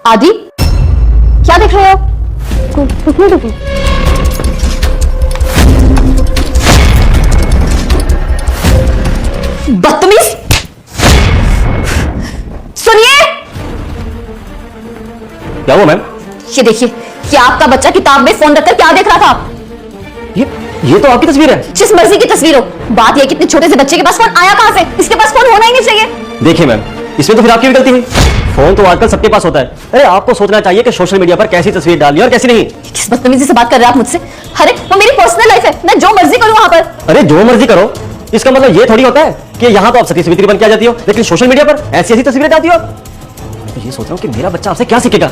आदि, क्या देख रहे हो? कुछ नहीं देखो। बदतमीज! सुनिए! क्या हुआ मैम? ये देखिए, क्या आपका बच्चा किताब में फोन रखकर क्या देख रहा था? ये तो आपकी तस्वीर है। जिस मर्जी की तस्वीर हो, बात यह कि इतने छोटे से बच्चे के पास फोन आया कहां से? इसके पास फोन होना ही नहीं चाहिए। देखिए मैम, इसमें तो फिर आपकी भी गलती हुई। फोन तो आजकल सबके पास होता है। अरे आपको सोचना चाहिए कि सोशल मीडिया पर कैसी तस्वीर डालनी और कैसी नहीं। किस बदतमीजी से बात कर रहे हैं आप मुझसे? अरे वो मेरी पर्सनल लाइफ है, मैं जो मर्जी करूं वहां पर। अरे जो मर्जी करो, इसका मतलब ये थोड़ी होता है कि यहाँ तो आप सती सावित्री बन के आ जाती हो, लेकिन सोशल मीडिया पर ऐसी ऐसी तस्वीरें डालती हो। तो ये सोच रहा हूँ कि मेरा बच्चा आपसे क्या सीखेगा।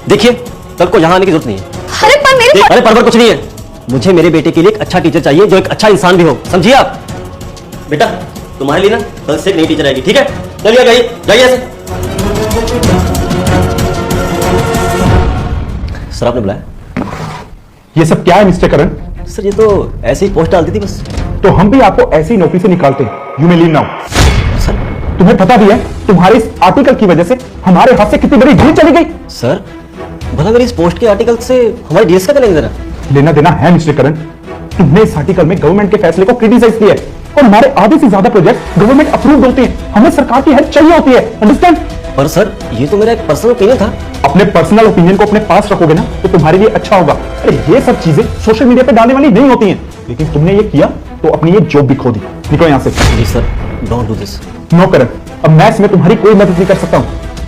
देखिए, कल को यहाँ आने की जरूरत नहीं है। अरे पर मेरी अरे पर कुछ नहीं है। मुझे मेरे बेटे के लिए एक अच्छा टीचर चाहिए जो एक अच्छा इंसान भी हो, समझिए आप। बेटा, तुम्हारे लिए ना कल से एक नई टीचर आएगी, ठीक है? चलिए जाइए जाइए ऐसे। सर आपने बुलाया? ये सब क्या है मिस्टर करण? सर ये तो ऐसे ही पोस्ट डालती थी बस। तो हम भी आपको ऐसी नौकरी से निकालते हैं। You may leave now. Sir तुम्हें पता भी है तुम्हारे इस आर्टिकल की वजह से हमारे हाथ से कितनी बड़ी डील चली गई। सर भला मेरी इस पोस्ट के आर्टिकल से हमारी डील्स का चलेंगे जरा। लेना देना है मिस्टर करण। तुमने इस आर्टिकल में गवर्नमेंट के फैसले को क्रिटिसाइज किया है और हमारे आधे से ज्यादा प्रोजेक्ट गवर्नमेंट अप्रूव्ड होते हैं। हमें सरकार की हेल्प चाहिए होती है, अंडरस्टैंड? पर सर ये तो मेरा एक पर्सनल ओपिनियन था। अपने पर्सनल ओपिनियन को अपने पास रखोगे ना तो तुम्हारे लिए अच्छा होगा। अरे ये सब चीजें सोशल मीडिया पे डालने वाली नहीं होती हैं, लेकिन तुमने ये किया तो अपनी ये जॉब भी खो दी। निकलो यहां से। जी sir, don't do this. No Karan, अब मैं इसमें तुम्हारी कोई मदद नहीं कर सकता हूं।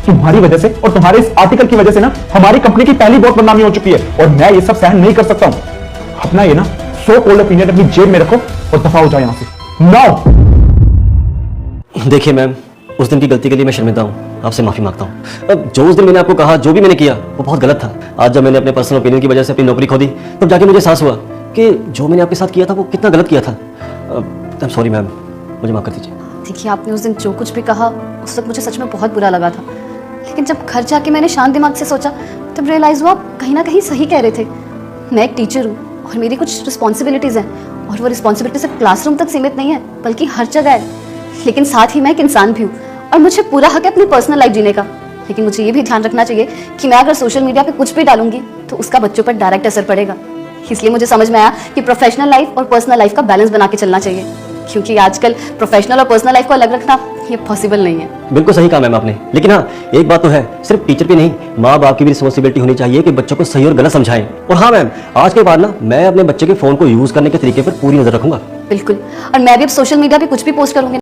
तुम्हारी वजह से और तुम्हारे इस आर्टिकल की वजह से ना हमारी कंपनी की पहली बहुत बदनामी हो चुकी है और मैं ये सब सहन नहीं कर सकता हूं। अपना ये ना सो कॉल्ड ओपिनियन अपनी जेब में रखो और दफा हो जाए यहां से नाउ। देखिए मैम, उस दिन की गलती के लिए मैं शर्मिंदा हूँ, आपसे माफी मांगता हूँ। अब जो उस दिन मैंने आपको कहा, जो भी मैंने किया वो बहुत गलत था। आज जब मैंने अपने पर्सनल ओपिनियन की वजह से अपनी नौकरी खो दी, तब जाके मुझे एहसास हुआ कि जो मैंने आपके साथ किया था वो कितना गलत किया था। आई एम सॉरी मैम, मुझे माफ कर दीजिए। देखिए, आपने उस दिन जो कुछ भी कहा उस वक्त मुझे सच में बहुत बुरा लगा था, लेकिन जब घर जाके मैंने शांत दिमाग से सोचा तब रियलाइज हुआ आप कहीं ना कहीं सही कह रहे थे। मैं एक टीचर हूँ और मेरी कुछ रिस्पॉन्सिबिलिटीज़ हैं और वो रिस्पॉन्सिबिलिटी सिर्फ क्लासरूम तक सीमित नहीं है बल्कि हर जगह है। लेकिन साथ ही मैं एक इंसान भी हूँ और मुझे पूरा हक है अपनी पर्सनल लाइफ जीने का। लेकिन मुझे ये भी ध्यान रखना चाहिए कि मैं अगर सोशल मीडिया पे कुछ भी डालूंगी तो उसका बच्चों पर डायरेक्ट असर पड़ेगा। इसलिए मुझे समझ में आया कि प्रोफेशनल लाइफ और पर्सनल लाइफ का बैलेंस बना के चलना चाहिए, क्योंकि आजकल प्रोफेशनल और पर्सनल लाइफ को अलग रखना ये पॉसिबल नहीं है। बिल्कुल सही कहा मैम आपने, लेकिन हाँ एक बात तो है, सिर्फ टीचर पे नहीं, माँ बाप की भी रिस्पॉन्सिबिलिटी होनी चाहिए कि बच्चों को सही और गलत समझाएं। और हाँ मैम, आज के बाद ना मैं अपने बच्चे के फोन को यूज करने के तरीके पर पूरी नजर रखूंगा। बिल्कुल, और मैं भी अब सोशल मीडिया पे कुछ भी पोस्ट करूंगी